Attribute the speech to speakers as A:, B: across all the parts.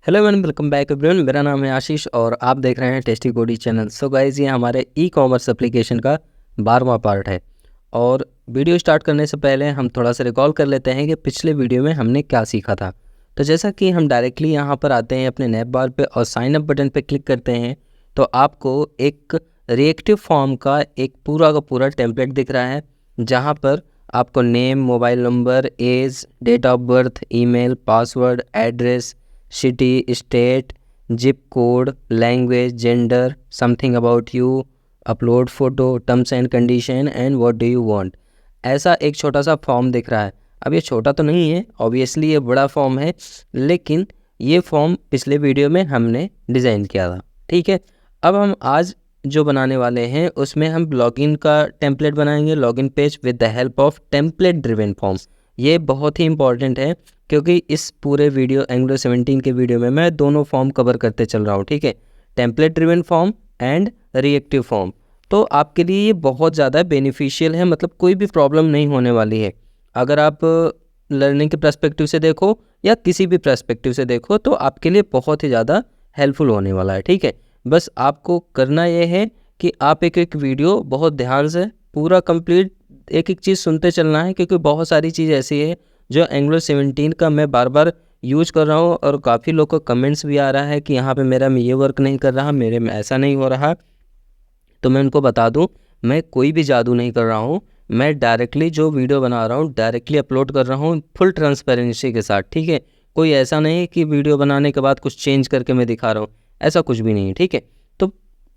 A: Hello everyone, welcome back everyone. मेरा नाम है आशीष और आप देख रहे हैं टेस्टी कोडी चैनल। सो गाइज, ये हमारे ई कॉमर्स एप्लीकेशन का 12वां पार्ट है। और वीडियो स्टार्ट करने से पहले हम थोड़ा सा रिकॉल कर लेते हैं कि पिछले वीडियो में हमने क्या सीखा था। तो जैसा कि हम डायरेक्टली यहाँ पर आते हैं अपने नैप बार पे और साइन अप बटन पे क्लिक करते हैं, तो आपको एक रिएक्टिव फॉर्म का एक पूरा का पूरा टेम्पलेट दिख रहा है, जहाँ पर आपको name, mobile number, age, date of birth, email, password, address, city, state, zip code, language, gender, something about you, upload photo, terms and condition and what do you want, ऐसा एक छोटा सा फॉर्म दिख रहा है। अब ये छोटा तो नहीं है, ऑब्वियसली ये बड़ा फॉर्म है, लेकिन ये फॉर्म पिछले वीडियो में हमने डिज़ाइन किया था। ठीक है, अब हम आज जो बनाने वाले हैं उसमें हम लॉगिन का टेम्पलेट बनाएंगे, login page with the help of template driven form. ये बहुत ही इंपॉर्टेंट है क्योंकि इस पूरे वीडियो एंगुलर 17 के वीडियो में मैं दोनों फॉर्म कवर करते चल रहा हूँ। ठीक है, template driven form and reactive form. तो आपके लिए ये बहुत ज़्यादा बेनिफिशियल है, मतलब कोई भी प्रॉब्लम नहीं होने वाली है। अगर आप लर्निंग के पर्सपेक्टिव से देखो या किसी भी पर्सपेक्टिव से देखो तो आपके लिए बहुत ही ज़्यादा हेल्पफुल होने वाला है। ठीक है, बस आपको करना ये है कि आप एक एक वीडियो बहुत ध्यान से पूरा कंप्लीट एक एक चीज़ सुनते चलना है, क्योंकि बहुत सारी चीज़ ऐसी है जो एंगुलर 17 का मैं बार बार यूज कर रहा हूँ और काफ़ी लोग को कमेंट्स भी आ रहा है कि यहाँ पे मेरा में ये वर्क नहीं कर रहा, मेरे में ऐसा नहीं हो रहा। तो मैं उनको बता दूँ, मैं कोई भी जादू नहीं कर रहा हूँ, मैं डायरेक्टली जो वीडियो बना रहा हूँ डायरेक्टली अपलोड कर रहा हूँ फुल ट्रांसपेरेंसी के साथ। ठीक है, कोई ऐसा नहीं कि वीडियो बनाने के बाद कुछ चेंज करके मैं दिखा रहा हूँ, ऐसा कुछ भी नहीं है। ठीक है, तो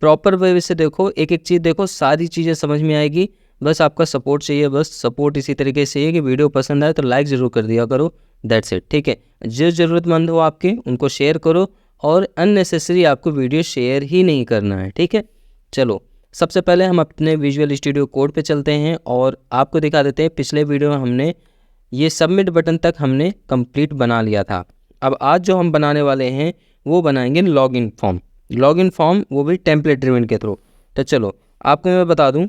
A: प्रॉपर वे से देखो, एक एक चीज़ देखो, सारी चीज़ें समझ में आएगी। बस आपका सपोर्ट चाहिए, बस सपोर्ट इसी तरीके से चाहिए कि वीडियो पसंद आए तो लाइक ज़रूर कर दिया करो, दैट्स इट। ठीक है, जो ज़रूरतमंद हो आपके उनको शेयर करो और अननेसेसरी आपको वीडियो शेयर ही नहीं करना है। ठीक है, चलो सबसे पहले हम अपने विजुअल स्टूडियो कोड पे चलते हैं और आपको दिखा देते हैं पिछले वीडियो में हमने ये सबमिट बटन तक हमने कंप्लीट बना लिया था। अब आज जो हम बनाने वाले हैं वो बनाएंगे लॉगिन फॉर्म। लॉगिन फॉर्म वो भी टेम्पलेट ड्रिवन के थ्रू। तो चलो आपको मैं बता दूं,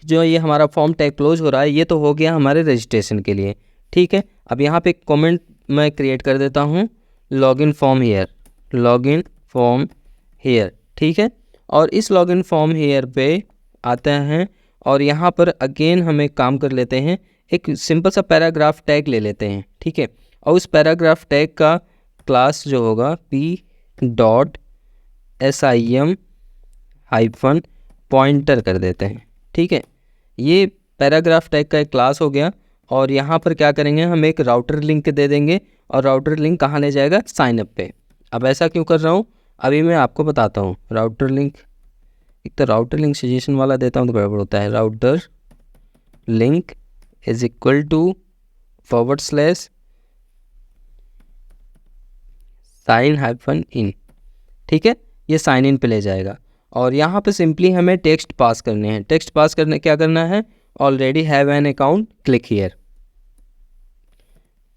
A: जो ये हमारा फॉर्म टैग क्लोज हो रहा है ये तो हो गया हमारे रजिस्ट्रेशन के लिए। ठीक है, अब यहाँ पे कमेंट मैं क्रिएट कर देता हूँ, login form here, login form here. ठीक है, और इस लॉगिन फॉर्म हेयर पे आते हैं और यहाँ पर अगेन हम एक काम कर लेते हैं, एक सिंपल सा पैराग्राफ टैग ले लेते हैं। ठीक है, और उस पैराग्राफ टैग का क्लास जो होगा p.sim हाइफन पॉइंटर कर देते हैं। ठीक है, ये पैराग्राफ टैग का एक क्लास हो गया और यहाँ पर क्या करेंगे, हम एक राउटर लिंक दे देंगे और राउटर लिंक कहाँ ले जाएगा, साइन अप पे। अब ऐसा क्यों कर रहा हूँ अभी मैं आपको बताता हूँ। राउटर लिंक, एक तो राउटर लिंक सजेशन वाला देता हूँ तो गड़बड़ होता है। Router link is equal to / sign hyphen in. ठीक है, ये साइन इन पे ले जाएगा और यहाँ पे सिंपली हमें टेक्स्ट पास करने हैं। टेक्स्ट पास करने क्या करना है, already have an account, click here.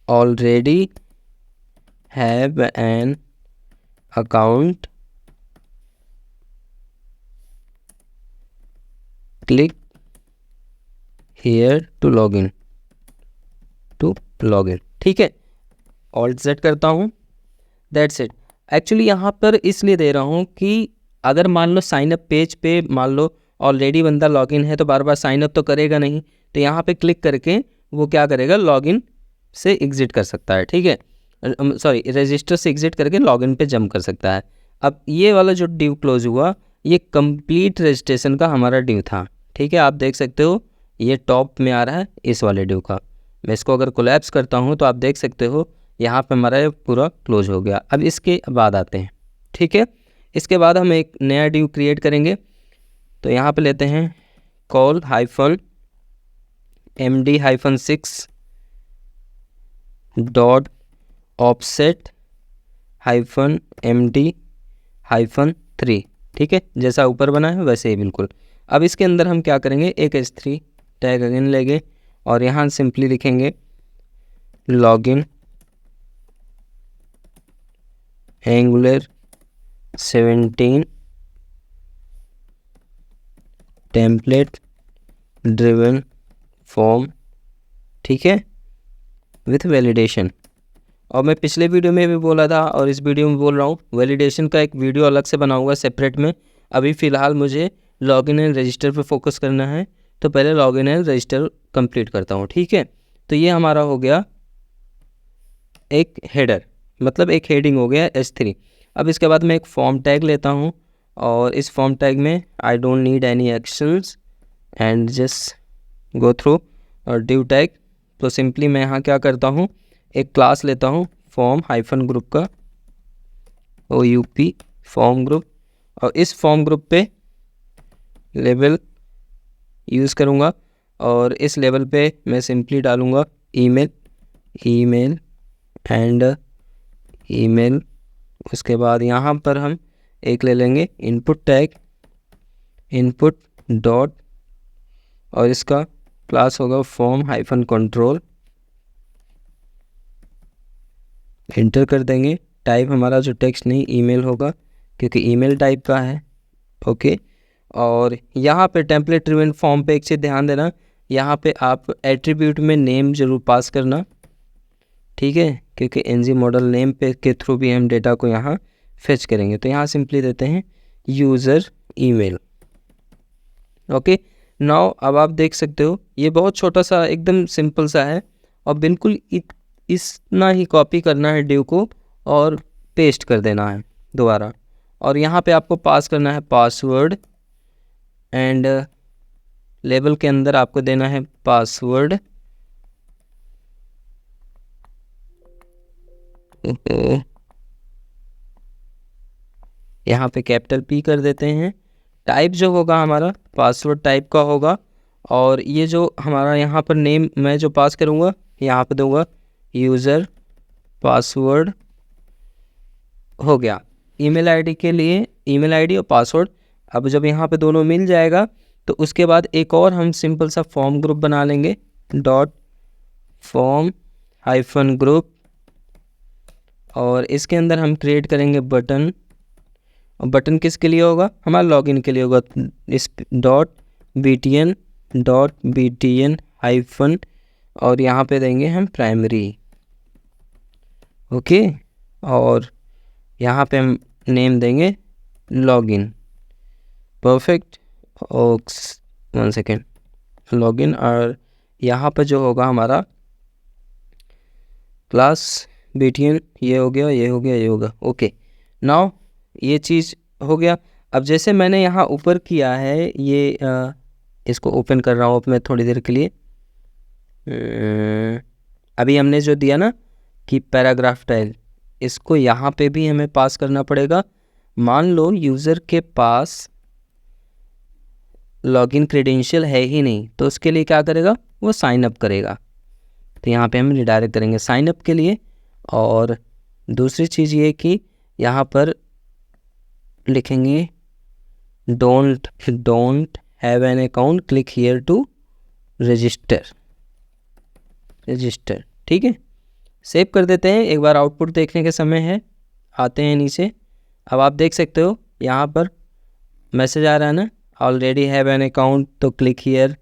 A: Already have an account, click here to login, to login. ठीक है, ऑल्ट सेट करता हूँ, दैट्स इट। एक्चुअली यहाँ पर इसलिए दे रहा हूँ कि अगर मान लो साइन अप पेज पे मान लो ऑलरेडी बंदा लॉगिन है तो बार बार साइन अप तो करेगा नहीं, तो यहाँ पे क्लिक करके वो क्या करेगा, लॉगिन से एग्जिट कर सकता है। ठीक है, सॉरी, रजिस्टर से एग्जिट करके लॉगिन पे जंप कर सकता है। अब ये वाला जो ड्यू क्लोज हुआ ये कंप्लीट रजिस्ट्रेशन का हमारा ड्यू था। ठीक है, आप देख सकते हो ये टॉप में आ रहा है इस वाले ड्यू का। मैं इसको अगर कोलैप्स करता हूँ तो आप देख सकते हो यहाँ पे हमारा ये पूरा क्लोज हो गया। अब इसके बाद आते हैं। ठीक है, इसके बाद हम एक नया ड्यू क्रिएट करेंगे। तो यहाँ पे लेते हैं call hyphen MD-6 dot offset hyphen MD-3। ठीक है, जैसा ऊपर बना है वैसे ही बिल्कुल। अब इसके अंदर हम क्या करेंगे, एक H3 टैग अगेन लेंगे और यहाँ सिंपली लिखेंगे login angular 17 template driven form. ठीक है, विथ वैलिडेशन। और मैं पिछले वीडियो में भी बोला था और इस वीडियो में बोल रहा हूँ, वैलिडेशन का एक वीडियो अलग से बनाऊंगा सेपरेट में। अभी फ़िलहाल मुझे लॉगिन एंड रजिस्टर पे फोकस करना है, तो पहले लॉगिन एंड रजिस्टर कंप्लीट करता हूँ, ठीक है। तो ये हमारा हो गया एक हेडर, मतलब एक हेडिंग हो गया S3। अब इसके बाद मैं एक फॉर्म टैग लेता हूँ और इस फॉर्म टैग में I don't need any actions and just go through और डिव टैग। तो सिंपली मैं यहाँ क्या करता हूँ, एक क्लास लेता हूँ फॉर्म हाइफन ग्रुप का, OUP फॉर्म ग्रुप, और इस फॉर्म ग्रुप पे लेबल यूज़ करूँगा और इस लेवल पे मैं सिंपली डालूँगा ईमेल एंड ईमेल। उसके बाद यहाँ पर हम एक ले लेंगे इनपुट टैग, इनपुट डॉट, और इसका क्लास होगा फॉर्म हाइफन कंट्रोल। एंटर कर देंगे। टाइप हमारा जो टेक्स्ट नहीं ईमेल होगा क्योंकि ईमेल टाइप का है, ओके। और यहाँ पे टेम्पलेट ड्रिवन फॉर्म पे एक चीज़ ध्यान देना, यहाँ पे आप एट्रीब्यूट में नेम जरूर पास करना, ठीक है, क्योंकि NG मॉडल नेम पे के थ्रू भी हम डेटा को यहाँ फेच करेंगे। तो यहाँ सिंपली देते हैं यूज़र ईमेल, ओके। नाउ अब आप देख सकते हो ये बहुत छोटा सा एकदम सिंपल सा है और बिल्कुल इतना ही कॉपी करना है डिव को और पेस्ट कर देना है दोबारा। और यहाँ पे आपको पास करना है पासवर्ड एंड लेबल के अंदर आपको देना है पासवर्ड, यहाँ पे कैपिटल P कर देते हैं। टाइप जो होगा हमारा पासवर्ड टाइप का होगा और ये जो हमारा यहाँ पर नेम मैं जो पास करूँगा यहाँ पे दूंगा यूज़र पासवर्ड, हो गया। ईमेल आईडी के लिए ईमेल आईडी और पासवर्ड। अब जब यहाँ पे दोनों मिल जाएगा तो उसके बाद एक और हम सिंपल सा फॉर्म ग्रुप बना लेंगे, डॉट फॉर्म हाइफन ग्रुप, और इसके अंदर हम क्रिएट करेंगे बटन। और बटन किसके लिए होगा, हमारा लॉगिन के लिए होगा। इस .btn हाइफन और यहाँ पे देंगे हम प्राइमरी, ओके। और यहाँ पे हम नेम देंगे लॉगिन, परफेक्ट। ओक्स 1 सेकेंड, लॉगिन। और यहाँ पे जो होगा हमारा क्लास BTN, ये हो गया, ये हो गया, ये होगा, ओके। नाउ ये चीज़ हो गया। अब जैसे मैंने यहाँ ऊपर किया है ये इसको ओपन कर रहा हूँ मैं थोड़ी देर के लिए। अभी हमने जो दिया ना कि पैराग्राफ टाइल, इसको यहाँ पे भी हमें पास करना पड़ेगा। मान लो यूज़र के पास लॉगिन क्रेडेंशियल है ही नहीं, तो उसके लिए क्या करेगा, वो साइन अप करेगा। तो यहाँ पे हम रिडायरेक्ट करेंगे साइन अप के लिए। और दूसरी चीज़ ये कि यहाँ पर लिखेंगे don't have an account, click here to register, ठीक है। सेव कर देते हैं। एक बार आउटपुट देखने के समय है, आते हैं नीचे। अब आप देख सकते हो यहाँ पर मैसेज आ रहा है ना, ऑलरेडी हैव एन अकाउंट, तो क्लिक हियर,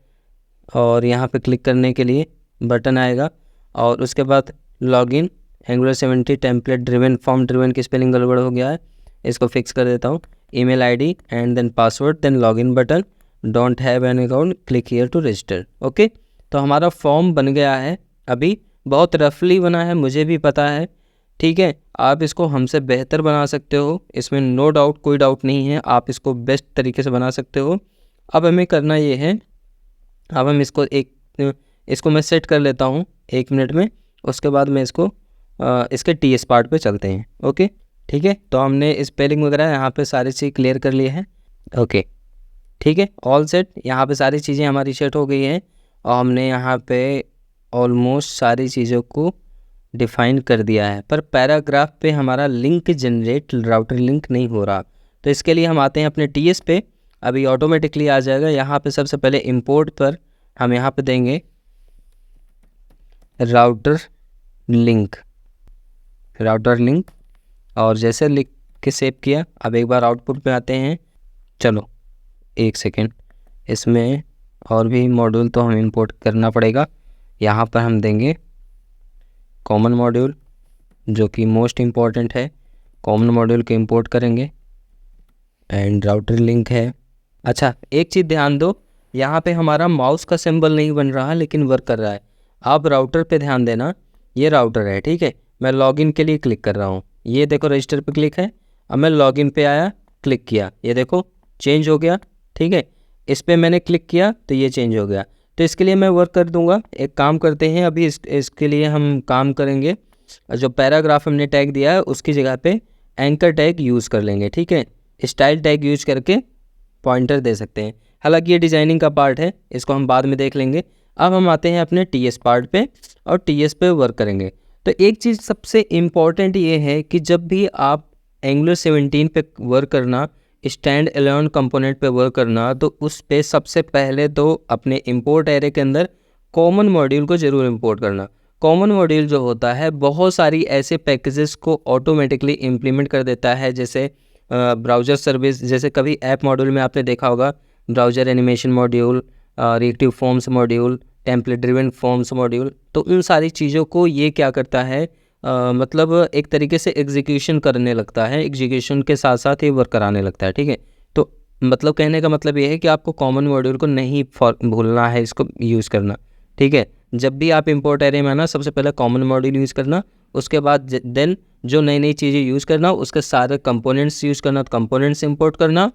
A: और यहाँ पे क्लिक करने के लिए बटन आएगा। और उसके बाद login Angular 70 template driven form driven की स्पेलिंग गड़बड़ हो गया है, इसको फिक्स कर देता हूँ। Email ID and then password then login button, don't have an account, click here to register, okay. तो हमारा फॉर्म बन गया है। अभी बहुत रफली बना है, मुझे भी पता है, ठीक है। आप इसको हमसे बेहतर बना सकते हो, इसमें नो डाउट, कोई डाउट नहीं है, आप इसको बेस्ट तरीके से बना सकते हो। अब हमें करना ये है, अब हम इसको मैं सेट कर लेता हूँ 1 मिनट में। उसके बाद मैं इसके TS पार्ट पे चलते हैं, ओके, ठीक है। तो हमने स्पेलिंग वगैरह यहाँ पे सारी चीज़ क्लियर कर ली है, ओके, ठीक है, ऑल सेट। यहाँ पे सारी चीज़ें हमारी सेट हो गई हैं और हमने यहाँ पे ऑलमोस्ट सारी चीज़ों को डिफ़ाइन कर दिया है। पर पैराग्राफ पे हमारा लिंक जनरेट, राउटर लिंक नहीं हो रहा। तो इसके लिए हम आते हैं अपने TS पे, अभी ऑटोमेटिकली आ जाएगा। यहाँ पे सबसे पहले इंपोर्ट पर हम यहाँ पे देंगे राउटर लिंक, और जैसे लिख के सेव किया। अब एक बार आउटपुट पे आते हैं। चलो 1 सेकेंड, इसमें और भी मॉड्यूल तो हमें इंपोर्ट करना पड़ेगा। यहाँ पर हम देंगे कॉमन मॉड्यूल, जो कि मोस्ट इम्पॉर्टेंट है। कॉमन मॉड्यूल को इंपोर्ट करेंगे एंड राउटर लिंक है। अच्छा, एक चीज़ ध्यान दो, यहाँ पे हमारा माउस का सिंबल नहीं बन रहा लेकिन वर्क कर रहा है। आप राउटर पे ध्यान देना, ये राउटर है, ठीक है। मैं लॉगिन के लिए क्लिक कर रहा हूँ, ये देखो रजिस्टर पे क्लिक है। अब मैं लॉगिन पे आया, क्लिक किया, ये देखो चेंज हो गया, ठीक है। इस पर मैंने क्लिक किया तो ये चेंज हो गया। तो इसके लिए मैं वर्क कर दूंगा। एक काम करते हैं, अभी इसके लिए हम काम करेंगे, जो पैराग्राफ हमने टैग दिया है उसकी जगह पे एंकर टैग यूज़ कर लेंगे, ठीक है। स्टाइल टैग यूज करके पॉइंटर दे सकते हैं। हालांकि ये डिज़ाइनिंग का पार्ट है, इसको हम बाद में देख लेंगे। अब हम आते हैं अपने टीएस पार्ट पे और टीएस पे वर्क करेंगे। तो एक चीज़ सबसे इम्पॉर्टेंट ये है कि जब भी आप एंगुलर 17 पे वर्क करना, स्टैंड एलोन कंपोनेंट पे वर्क करना, तो उस पे सबसे पहले तो अपने इंपोर्ट एरे के अंदर कॉमन मॉड्यूल को ज़रूर इंपोर्ट करना। कॉमन मॉड्यूल जो होता है बहुत सारी ऐसे पैकेजेस को ऑटोमेटिकली इम्प्लीमेंट कर देता है, जैसे ब्राउज़र सर्विस। जैसे कभी ऐप मॉड्यूल में आपने देखा होगा browser animation module, reactive forms module, template driven forms module. तो उन सारी चीज़ों को ये क्या करता है, मतलब एक तरीके से एग्जीक्यूशन करने लगता है, एग्जीक्यूशन के साथ साथ ये वर्क कराने लगता है, ठीक है। तो मतलब कहने का मतलब ये है कि आपको कॉमन मॉड्यूल को नहीं भूलना है, इसको यूज़ करना, ठीक है। जब भी आप इंपोर्ट एरे में आना, सबसे पहले कॉमन मॉड्यूल यूज़ करना, उसके बाद देन जो नई नई चीज़ें यूज़ करना, उसके सारे कंपोनेंट्स यूज़ करना, तो कंपोनेंट्स इंपोर्ट करना।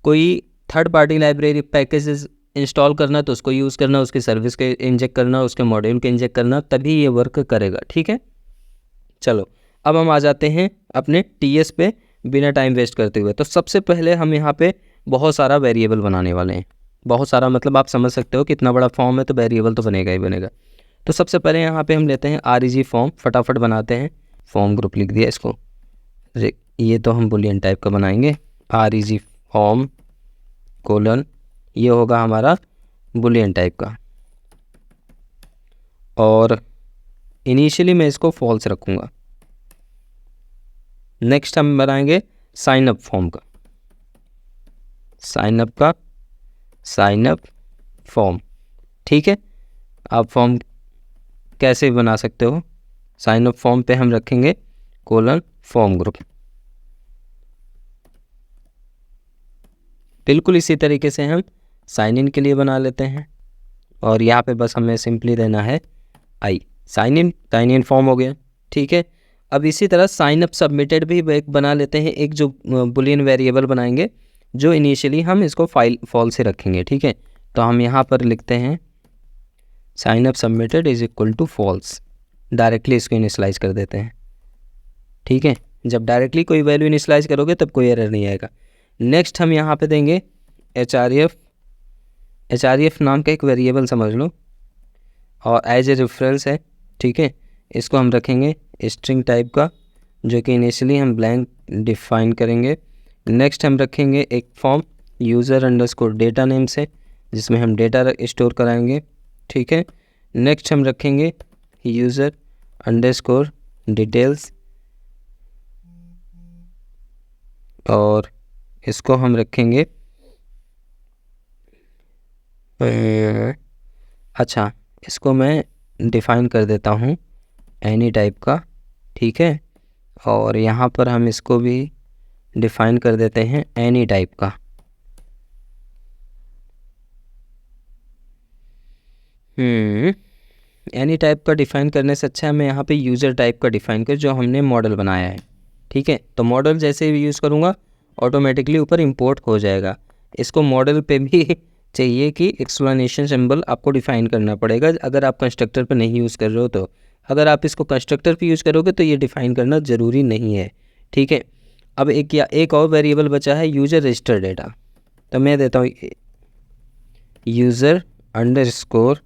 A: कोई third party library packages install करना तो उसको यूज़ करना, उसकी सर्विस के इंजेक्ट करना, उसके मॉड्यूल के इंजेक्ट करना, तभी ये वर्क करेगा, ठीक है। चलो अब हम आ जाते हैं अपने टीएस पे बिना टाइम वेस्ट करते हुए। तो सबसे पहले हम यहाँ पे बहुत सारा वेरिएबल बनाने वाले हैं। बहुत सारा मतलब आप समझ सकते हो कि इतना बड़ा फॉर्म है तो वेरिएबल तो बनेगा ही बनेगा। तो सबसे पहले यहाँ पे हम लेते हैं REG फॉर्म, फटाफट बनाते हैं। फॉर्म ग्रुप लिख दिया इसको, ये तो हम बुलियन टाइप का बनाएंगे। REG फॉर्म कोलन, ये होगा हमारा बुलियन टाइप का, और इनिशियली मैं इसको फॉल्स रखूँगा। नेक्स्ट हम बनाएंगे साइन अप फॉर्म का, साइन अप फॉर्म, ठीक है। आप फॉर्म कैसे बना सकते हो, साइन अप फॉर्म पे हम रखेंगे कोलन फॉर्म ग्रुप। बिल्कुल इसी तरीके से हम साइन इन के लिए बना लेते हैं, और यहाँ पे बस हमें सिंपली देना है आई, साइन इन फॉर्म हो गया, ठीक है। अब इसी तरह साइन अप सबमिटेड भी एक बना लेते हैं, एक जो बुलियन वेरिएबल बनाएंगे जो इनिशियली हम इसको फॉल्स से रखेंगे, ठीक है। तो हम यहाँ पर लिखते हैं sign up submitted is equal to false, directly इसको इनिशियलाइज कर देते हैं, ठीक है। जब डायरेक्टली कोई वैल्यू इनिशियलाइज करोगे तब कोई एरर नहीं आएगा। नेक्स्ट हम यहाँ पे देंगे href नाम का एक वेरिएबल समझ लो, और एज ए रेफरेंस है, ठीक है। इसको हम रखेंगे स्ट्रिंग टाइप का, जो कि इनिशियली हम ब्लैंक डिफाइन करेंगे। नेक्स्ट हम रखेंगे एक form user underscore data name से, जिसमें हम डेटा स्टोर कराएंगे, ठीक है। नेक्स्ट हम रखेंगे यूज़र अंडरस्कोर डिटेल्स, और इसको हम रखेंगे अच्छा, इसको मैं डिफ़ाइन कर देता हूँ एनी टाइप का, ठीक है। और यहाँ पर हम इसको भी डिफ़ाइन कर देते हैं एनी टाइप का। एनी टाइप का डिफ़ाइन करने से अच्छा है मैं यहाँ पे यूज़र टाइप का डिफ़ाइन कर, जो हमने मॉडल बनाया है, ठीक है। तो मॉडल जैसे भी यूज़ करूँगा ऑटोमेटिकली ऊपर इंपोर्ट हो जाएगा। इसको मॉडल पे भी चाहिए कि एक्सप्लेनेशन सिंबल आपको डिफ़ाइन करना पड़ेगा, अगर आप कंस्ट्रक्टर पे नहीं यूज़ कर रहे हो तो। अगर आप इसको कंस्ट्रक्टर पे यूज़ करोगे तो ये डिफ़ाइन करना ज़रूरी नहीं है, ठीक है। अब एक और वेरिएबल बचा है यूज़र रजिस्टर डेटा, तो मैं देता हूँ user underscore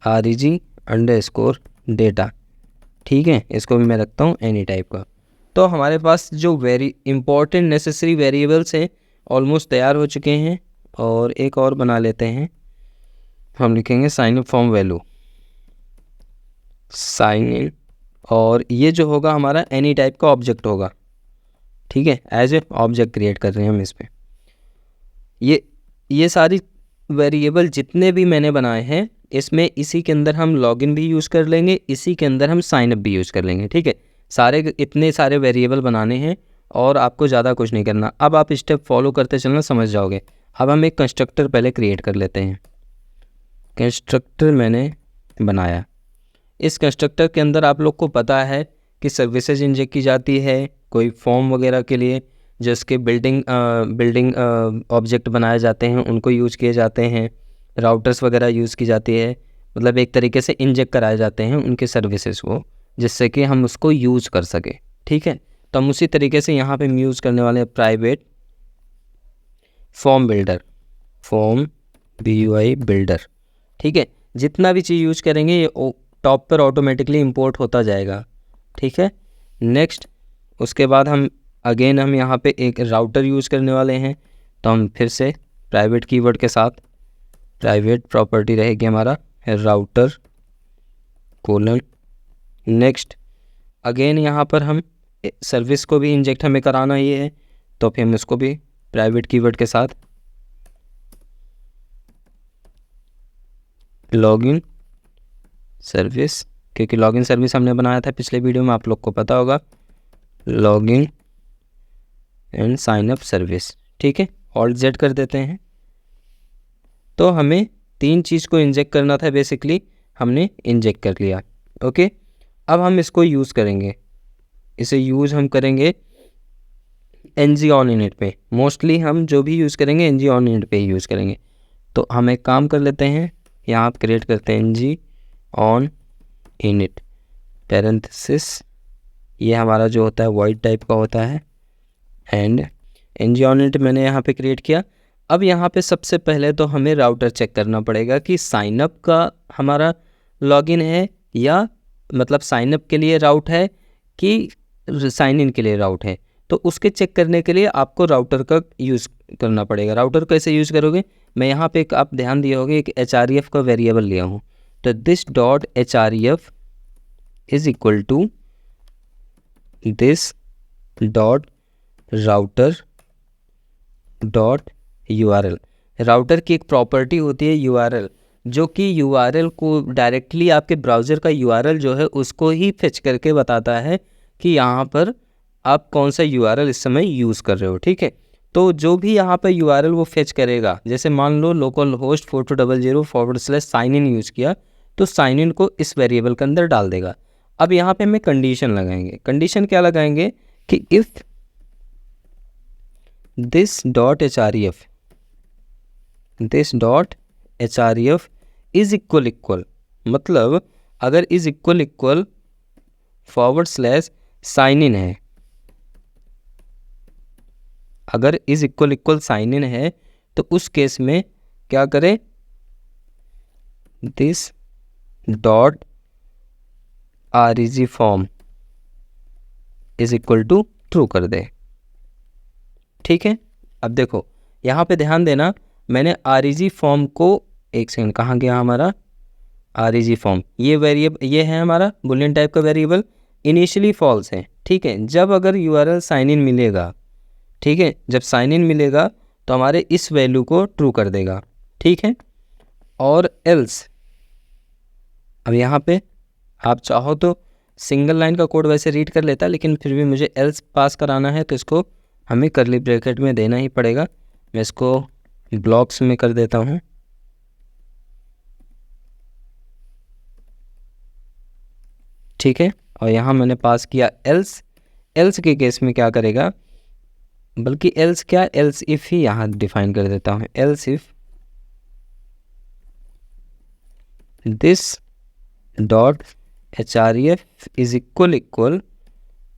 A: REG underscore data, ठीक है। इसको भी मैं रखता हूँ एनी टाइप का। तो हमारे पास जो इम्पॉर्टेंट नेसेसरी वेरिएबल्स हैं ऑलमोस्ट तैयार हो चुके हैं, और एक और बना लेते हैं। हम लिखेंगे sign up form value, sign in, और ये जो होगा हमारा एनी टाइप का ऑब्जेक्ट होगा, ठीक है। एज ए ऑब्जेक्ट क्रिएट कर रहे हैं हम इस पर। ये सारी वेरिएबल जितने भी मैंने बनाए हैं, इसमें इसी के अंदर हम लॉगिन भी यूज़ कर लेंगे, इसी के अंदर हम साइन अप भी यूज़ कर लेंगे, ठीक है। सारे इतने सारे वेरिएबल बनाने हैं और आपको ज़्यादा कुछ नहीं करना। अब आप स्टेप फॉलो करते चलना, समझ जाओगे। अब हम एक कंस्ट्रक्टर पहले क्रिएट कर लेते हैं। कंस्ट्रक्टर मैंने बनाया। इस कंस्ट्रक्टर के अंदर आप लोग को पता है कि सर्विसेज इंजेक्ट की जाती है, कोई फॉर्म वगैरह के लिए जिसके बिल्डिंग ऑब्जेक्ट बनाए जाते हैं उनको यूज़ किए जाते हैं, राउटर्स वगैरह यूज़ की जाती है, मतलब एक तरीके से इंजेक्ट कराए जाते हैं उनके सर्विसेज को, जिससे कि हम उसको यूज़ कर सकें। ठीक है, तो हम उसी तरीके से यहाँ पे यूज़ करने वाले हैं private form builder, form BUI builder. ठीक है, जितना भी चीज़ यूज करेंगे ये टॉप पर ऑटोमेटिकली इंपोर्ट होता जाएगा। ठीक है, नेक्स्ट उसके बाद हम यहाँ पे एक राउटर यूज़ करने वाले हैं, तो हम फिर से प्राइवेट कीवर्ड के साथ प्राइवेट प्रॉपर्टी रहेगी हमारा राउटर कोलन। नेक्स्ट यहाँ पर हम सर्विस को भी इंजेक्ट हमें कराना ही है, तो फिर हम उसको भी प्राइवेट कीवर्ड के साथ लॉगिन सर्विस, क्योंकि लॉगिन सर्विस हमने बनाया था पिछले वीडियो में, आप लोग को पता होगा, login and sign up service. ठीक है, ऑल्ट Z कर देते हैं। तो हमें 3 चीज़ को इंजेक्ट करना था, बेसिकली हमने इंजेक्ट कर लिया। ओके, अब हम इसको यूज़ करेंगे, इसे यूज़ हम करेंगे ng on init पे। मोस्टली हम जो भी यूज़ करेंगे ng on init पे ही यूज़ करेंगे। तो हम एक काम कर लेते हैं, यहाँ आप क्रिएट करते हैं ng on init पैरेंथेसिस, ये हमारा जो होता है void टाइप का होता है, एंड ng on init मैंने यहाँ पे क्रिएट किया। अब यहाँ पे सबसे पहले तो हमें राउटर चेक करना पड़ेगा कि साइनअप का हमारा लॉगिन है, या मतलब साइनअप के लिए राउट है कि साइन इन के लिए राउट है। तो उसके चेक करने के लिए आपको राउटर का यूज़ करना पड़ेगा। राउटर कैसे यूज़ करोगे, मैं यहाँ पे एक आप ध्यान दिए होगे एक href का वेरिएबल लिया हूँ, तो this dot href is equal to this dot router dot URL। Router की एक प्रॉपर्टी होती है URL, जो कि URL को डायरेक्टली आपके ब्राउज़र का URL जो है उसको ही फेच करके बताता है कि यहाँ पर आप कौन सा URL इस समय यूज़ कर रहे हो। ठीक है, तो जो भी यहाँ पर URL वो फेच करेगा, जैसे मान लो लोकल होस्ट 4200/signin यूज़ किया, तो साइन इन को इस वेरिएबल के अंदर डाल देगा। अब यहाँ पे हमें कंडीशन लगाएंगे। कंडीशन क्या लगाएंगे कि if this dot href is equal, मतलब अगर इज इक्वल /sign in है, अगर इज इक्वल साइन इन है तो उस केस में क्या करें, this dot reg form is equal to true कर दे। ठीक है, अब देखो यहाँ पे ध्यान देना, मैंने reg फॉर्म को, एक सेकंड कहाँ गया हमारा reg फॉर्म, ये वेरिएबल ये है हमारा बुलियन टाइप का वेरिएबल, इनिशियली फॉल्स है। ठीक है, जब अगर URL साइन इन मिलेगा, ठीक है, जब साइन इन मिलेगा तो हमारे इस वैल्यू को ट्रू कर देगा। ठीक है, और एल्स, अब यहाँ पे आप चाहो तो सिंगल लाइन का कोड वैसे रीड कर लेता, लेकिन फिर भी मुझे एल्स पास कराना है तो इसको हमें कर्ली ब्रैकेट में देना ही पड़ेगा। मैं इसको ब्लॉक्स में कर देता हूँ। ठीक है, और यहाँ मैंने पास किया एल्स। एल्स के केस में क्या करेगा, बल्कि एल्स क्या, एल्स इफ़ ही यहाँ डिफाइन कर देता हूँ। Else if this dot href is equal,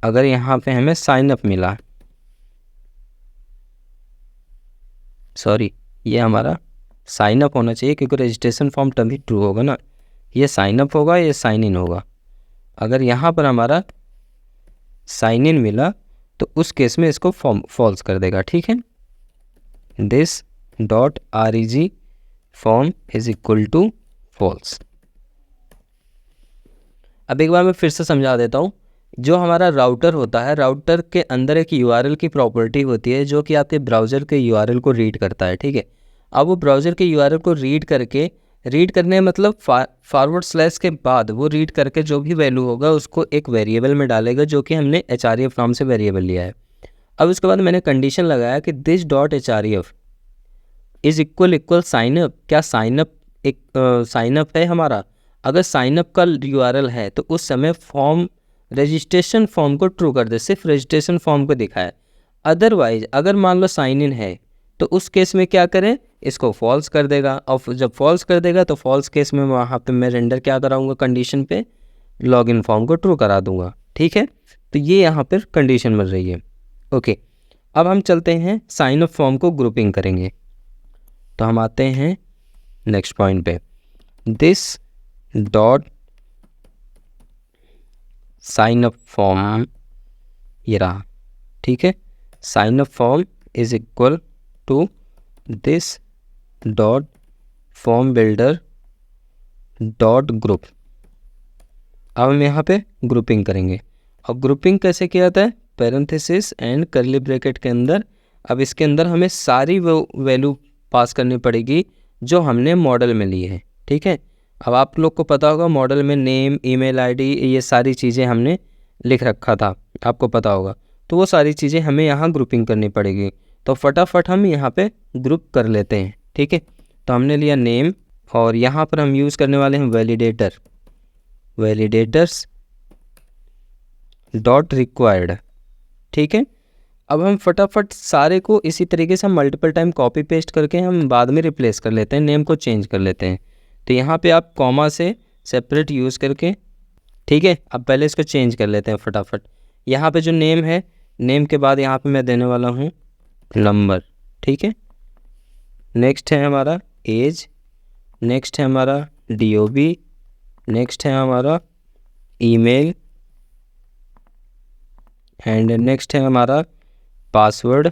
A: अगर यहाँ पे हमें साइन अप मिला, सॉरी ये हमारा साइन अप होना चाहिए क्योंकि रजिस्ट्रेशन फॉर्म तभी ट्रू होगा ना, ये साइन अप होगा, ये साइन इन होगा। अगर यहाँ पर हमारा साइन इन मिला तो उस केस में इसको फॉल्स कर देगा। ठीक है, this dot reg form is equal to false. अब एक बार मैं फिर से समझा देता हूँ। जो हमारा राउटर होता है, राउटर के अंदर एक URL की प्रॉपर्टी होती है जो कि आपके ब्राउज़र के URL को रीड करता है। ठीक है, अब वो ब्राउज़र के URL को रीड करके रीड करने मतलब फॉरवर्ड स्लैश के बाद वो रीड करके जो भी वैल्यू होगा उसको एक वेरिएबल में डालेगा, जो कि हमने href नाम से वेरिएबल लिया है। अब उसके बाद मैंने कंडीशन लगाया कि this dot href is equal signup. क्या साइनअप एक साइनअप है हमारा? अगर साइनअप का URL है तो उस समय फॉर्म रजिस्ट्रेशन फॉर्म को ट्रू कर दे, सिर्फ रजिस्ट्रेशन फॉर्म को दिखाए। अदरवाइज अगर मान लो साइन इन है तो उस केस में क्या करें, इसको फॉल्स कर देगा, और जब फॉल्स कर देगा तो फॉल्स केस में वहाँ पे मैं रेंडर क्या कराऊंगा, कंडीशन पे लॉगिन फॉर्म को ट्रू करा दूंगा। ठीक है, तो ये यहाँ पर कंडीशन मिल रही है। ओके, अब हम चलते हैं साइन अप फॉर्म को ग्रुपिंग करेंगे। तो हम आते हैं नेक्स्ट पॉइंट पे, this dot sign up form, ये रहा। ठीक है, sign up form is equal to this dot form builder dot group. अब हम यहाँ पे ग्रुपिंग करेंगे। अब ग्रुपिंग कैसे किया जाता है, पैरेंथेसिस एंड कर्ली ब्रैकेट के अंदर। अब इसके अंदर हमें सारी वो वैल्यू पास करनी पड़ेगी जो हमने मॉडल में ली है। ठीक है, अब आप लोग को पता होगा मॉडल में नेम, ईमेल आईडी, ये सारी चीज़ें हमने लिख रखा था, आपको पता होगा। तो वो सारी चीज़ें हमें यहाँ ग्रुपिंग करनी पड़ेगी। तो फटाफट हम यहाँ पे ग्रुप कर लेते हैं। ठीक है, तो हमने लिया नेम, और यहाँ पर हम यूज़ करने वाले हैं वैलिडेटर, वैलिडेटर्स डॉट रिक्वायर्ड। ठीक है, अब हम फटाफट सारे को इसी तरीके से हम मल्टीपल टाइम कॉपी पेस्ट करके हम बाद में रिप्लेस कर लेते हैं, नेम को चेंज कर लेते हैं। तो यहाँ पे आप कॉमा से सेपरेट यूज़ करके, ठीक है, अब पहले इसको चेंज कर लेते हैं फटाफट। यहाँ पे जो नेम है, नेम के बाद यहाँ पे मैं देने वाला हूँ नंबर। ठीक है, नेक्स्ट है हमारा एज, नेक्स्ट है हमारा DOB, नेक्स्ट है हमारा ईमेल, एंड नेक्स्ट है हमारा पासवर्ड,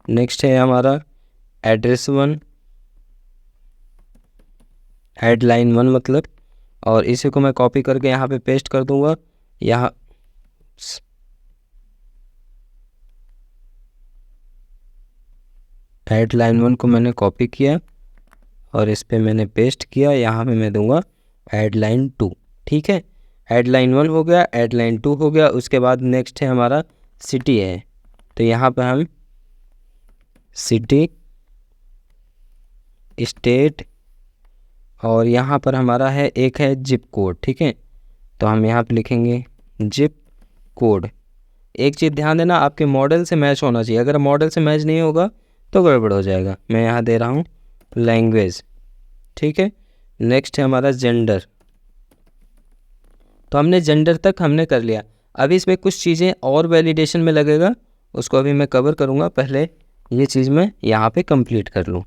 A: नेक्स्ट है हमारा एड्रेस 1, हेडलाइन 1 मतलब, और इसी को मैं कॉपी करके यहाँ पे पेस्ट कर दूंगा। यहाँ हेडलाइन 1 को मैंने कॉपी किया और इस पे मैंने पेस्ट किया, यहाँ पे मैं दूंगा हेडलाइन 2। ठीक है, हेडलाइन 1 हो गया, हेडलाइन 2 हो गया। उसके बाद नेक्स्ट है हमारा सिटी है, तो यहाँ पे हम सिटी, स्टेट, और यहाँ पर हमारा है एक है जिप कोड। ठीक है, तो हम यहाँ पे लिखेंगे जिप कोड। एक चीज़ ध्यान देना, आपके मॉडल से मैच होना चाहिए, अगर मॉडल से मैच नहीं होगा तो गड़बड़ हो जाएगा। मैं यहाँ दे रहा हूँ लैंग्वेज। ठीक है, नेक्स्ट है हमारा जेंडर, तो हमने जेंडर तक हमने कर लिया। अभी इसमें कुछ चीज़ें और वैलिडेशन में लगेगा, उसको अभी मैं कवर करूँगा, पहले ये चीज़ मैं यहाँ पे कंप्लीट कर लूँ।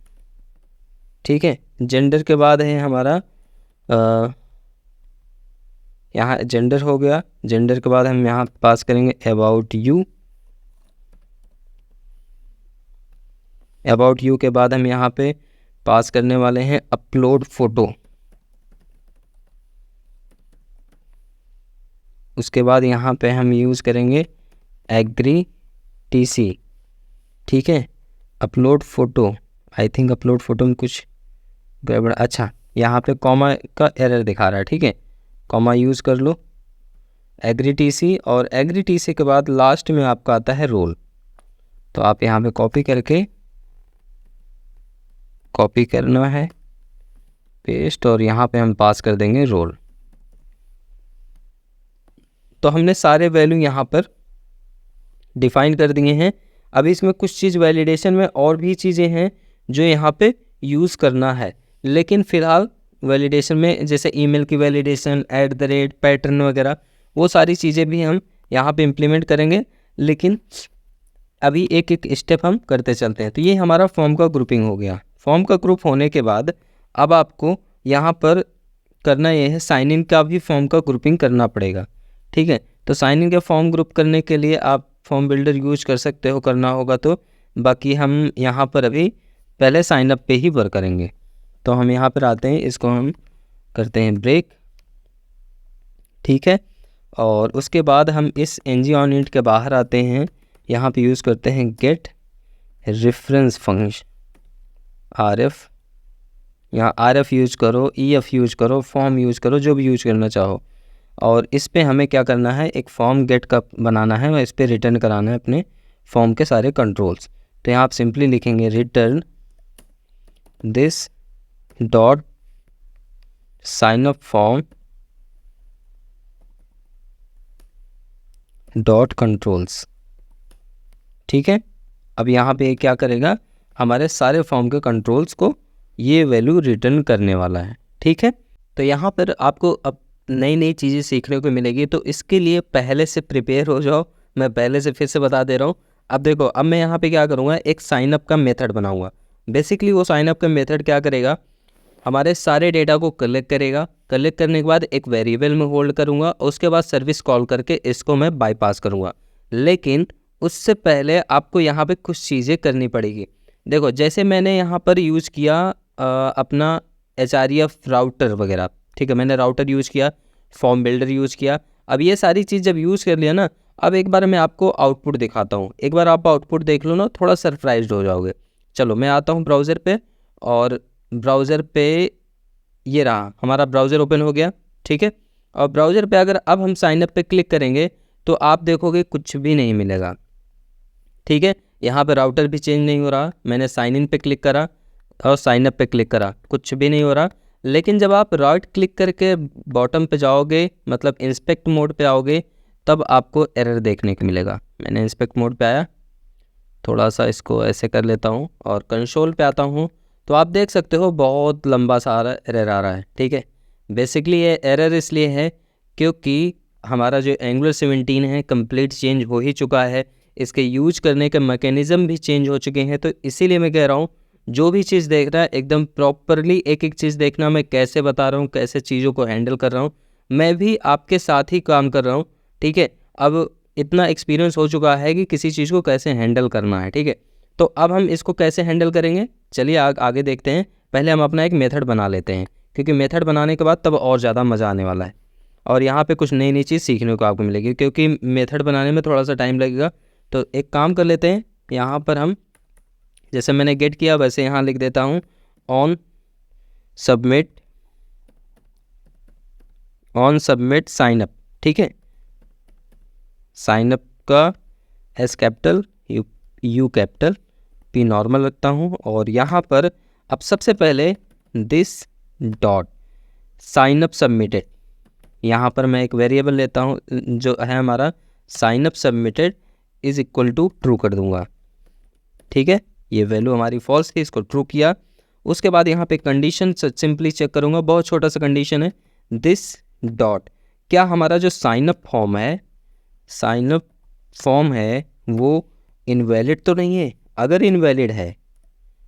A: ठीक है, जेंडर के बाद है हमारा यहाँ जेंडर हो गया। जेंडर के बाद हम यहाँ पास करेंगे अबाउट यू, अबाउट यू के बाद हम यहाँ पे पास करने वाले हैं अपलोड फ़ोटो। उसके बाद यहाँ पे हम यूज़ करेंगे एग्री TC। ठीक है, upload photo, I think upload photo में कुछ गड़बड़, अच्छा यहाँ पे कॉमा का एरर दिखा रहा है। ठीक है, कॉमा यूज़ कर लो, एग्री TC, और एग्री TC के बाद लास्ट में आपका आता है रोल। तो आप यहाँ पे कॉपी करके, कॉपी करना है, पेस्ट, और यहाँ पे हम पास कर देंगे रोल। तो हमने सारे वैल्यू यहाँ पर डिफाइन कर दिए हैं। अभी इसमें कुछ चीज़ वैलिडेशन में और भी चीज़ें हैं जो यहाँ पे यूज़ करना है, लेकिन फ़िलहाल वैलिडेशन में जैसे ईमेल की वैलिडेशन, @ पैटर्न वगैरह, वो सारी चीज़ें भी हम यहाँ पे इम्प्लीमेंट करेंगे, लेकिन अभी एक एक स्टेप हम करते चलते हैं। तो ये हमारा फॉर्म का ग्रुपिंग हो गया। फॉर्म का ग्रुप होने के बाद अब आपको यहाँ पर करना ये है, साइन इन का भी फॉर्म का ग्रुपिंग करना पड़ेगा। ठीक है, तो साइन इन का फॉर्म ग्रुप करने के लिए आप फॉर्म बिल्डर यूज कर सकते हो, करना होगा तो। बाकी हम यहाँ पर अभी पहले साइन अप पे ही वर्क करेंगे। तो हम यहाँ पर आते हैं, इसको हम करते हैं ब्रेक। ठीक है, और उसके बाद हम इस ng-on-int के बाहर आते हैं, यहाँ पे यूज़ करते हैं गेट रेफरेंस फंक्शन। RF, यहाँ RF यूज करो, EF यूज करो, फॉर्म यूज करो, जो भी यूज करना चाहो। और इस पे हमें क्या करना है, एक फॉर्म गेट का बनाना है और इस पे रिटर्न कराना है अपने फॉर्म के सारे कंट्रोल्स। तो यहाँ आप सिंपली लिखेंगे return this dot sign up form dot controls. ठीक है, अब यहाँ पे क्या करेगा, हमारे सारे फॉर्म के कंट्रोल्स को ये वैल्यू रिटर्न करने वाला है। ठीक है, तो यहाँ पर आपको अब नई नई चीज़ें सीखने को मिलेगी, तो इसके लिए पहले से प्रिपेयर हो जाओ। मैं पहले से फिर से बता दे रहा हूँ। अब देखो, अब मैं यहाँ पे क्या करूँगा, एक साइन अप का मेथड बनाऊँगा। बेसिकली वो साइन अप का मेथड क्या करेगा, हमारे सारे डेटा को कलेक्ट करेगा। कलेक्ट करने के बाद एक वेरिएबल में होल्ड करूँगा, उसके बाद सर्विस कॉल करके इसको मैं बाईपास करूँगा। लेकिन उससे पहले आपको यहाँ पे कुछ चीज़ें करनी पड़ेगी। देखो, जैसे मैंने यहाँ पर यूज़ किया अपना HREF राउटर वगैरह, ठीक है, मैंने राउटर यूज़ किया, फॉर्म बिल्डर यूज़ किया। अब ये सारी चीज़ जब यूज़ कर लिया ना, अब एक बार मैं आपको आउटपुट दिखाता हूँ। एक बार आप आउटपुट देख लो ना, थोड़ा सरप्राइज्ड हो जाओगे। चलो मैं आता हूँ ब्राउज़र पे, और ब्राउज़र पे ये रहा, हमारा ब्राउज़र ओपन हो गया। ठीक है, और ब्राउज़र पे अगर अब हम साइन अप पे क्लिक करेंगे तो आप देखोगे कुछ भी नहीं मिलेगा। ठीक है, यहाँ पे राउटर भी चेंज नहीं हो रहा। मैंने साइन इन पे क्लिक करा और साइन अप पे क्लिक करा, कुछ भी नहीं हो रहा। लेकिन जब आप राइट क्लिक करके बॉटम पे जाओगे, मतलब इंस्पेक्ट मोड पे आओगे, तब आपको एरर देखने को मिलेगा। मैंने इंस्पेक्ट मोड पे आया, थोड़ा सा इसको ऐसे कर लेता हूँ और कंसोल पे आता हूँ, तो आप देख सकते हो बहुत लंबा सारा एरर आ रहा है। ठीक है, बेसिकली ये एरर इसलिए है क्योंकि हमारा जो एंगुलर 17 है कंप्लीट चेंज हो ही चुका है, इसके यूज करने के मैकेनिज़्म भी चेंज हो चुके हैं। तो इसीलिए मैं कह रहा हूँ, जो भी चीज़ देख रहा है एकदम प्रॉपरली एक एक चीज़ देखना। मैं कैसे बता रहा हूँ, कैसे चीज़ों को हैंडल कर रहा हूँ, मैं भी आपके साथ ही काम कर रहा हूँ। ठीक है, अब इतना एक्सपीरियंस हो चुका है कि किसी चीज़ को कैसे हैंडल करना है। ठीक है, तो अब हम इसको कैसे हैंडल करेंगे, चलिए आगे देखते हैं। पहले हम अपना एक मेथड बना लेते हैं, क्योंकि मेथड बनाने के बाद तब और ज़्यादा मज़ा आने वाला है और यहाँ पे कुछ नई नई चीज़ सीखने को आपको मिलेगी, क्योंकि मेथड बनाने में थोड़ा सा टाइम लगेगा। तो एक काम कर लेते हैं, यहाँ पर हम जैसे मैंने गेट किया वैसे यहाँ लिख देता हूँ ऑन सबमिट साइन अप। ठीक है, साइन अप का S capital, U capital, P normal रखता हूँ। और यहाँ पर अब सबसे पहले this dot sign up submitted, यहाँ पर मैं एक वेरिएबल लेता हूँ जो है हमारा sign up submitted is equal to true कर दूँगा। ठीक है, ये वैल्यू हमारी फॉल्स थी, इसको ट्रू किया। उसके बाद यहाँ पे कंडीशन सिंपली चेक करूँगा, बहुत छोटा सा कंडीशन है, दिस डॉट, क्या हमारा जो साइन अप फॉर्म है वो इनवैलिड तो नहीं है। अगर इनवैलिड है,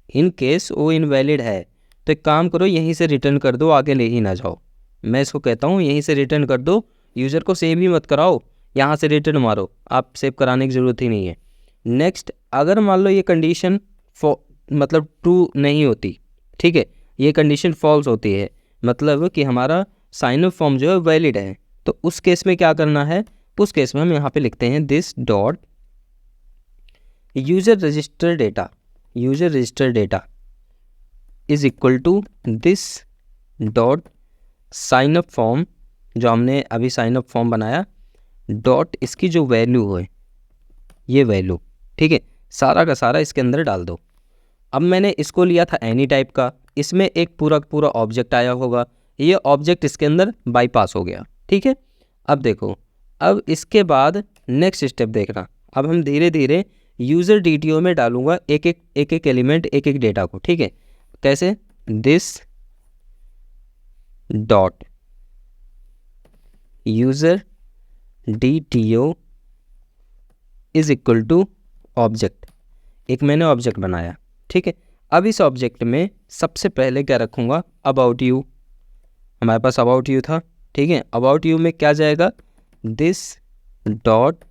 A: इन केस वो इनवैलिड है, तो एक काम करो, यहीं से रिटर्न कर दो, आगे ले ही ना जाओ। मैं इसको कहता हूँ यहीं से रिटर्न कर दो, यूज़र को सेव ही मत कराओ, यहाँ से रिटर्न मारो, आप सेव कराने की ज़रूरत ही नहीं है। नेक्स्ट, अगर मान लो ये कंडीशन मतलब ट्रू नहीं होती, ठीक है, ये कंडीशन फॉल्स होती है, मतलब कि हमारा साइन अप फॉर्म जो है वैलिड है, तो उस केस में क्या करना है, उस केस में हम यहाँ पे लिखते हैं this dot user register data is equal to this dot sign up form, जो हमने अभी साइन अप फॉर्म बनाया, डॉट इसकी जो वैल्यू है, ये वैल्यू। ठीक है, सारा का सारा इसके अंदर डाल दो। अब मैंने इसको लिया था एनी टाइप का, इसमें एक पूरा ऑब्जेक्ट आया होगा, ये ऑब्जेक्ट इसके अंदर बाईपास हो गया। ठीक है, अब देखो, अब इसके बाद नेक्स्ट स्टेप देखना, अब हम धीरे धीरे यूज़र DTO में डालूंगा एक एक एलिमेंट, एक एक डेटा को। ठीक है, कैसे, this dot user DTO is equal to object, एक मैंने ऑब्जेक्ट बनाया। ठीक है, अब इस ऑब्जेक्ट में सबसे पहले क्या रखूँगा, अबाउट यू, हमारे पास अबाउट यू था। ठीक है, अबाउट यू में क्या जाएगा, this dot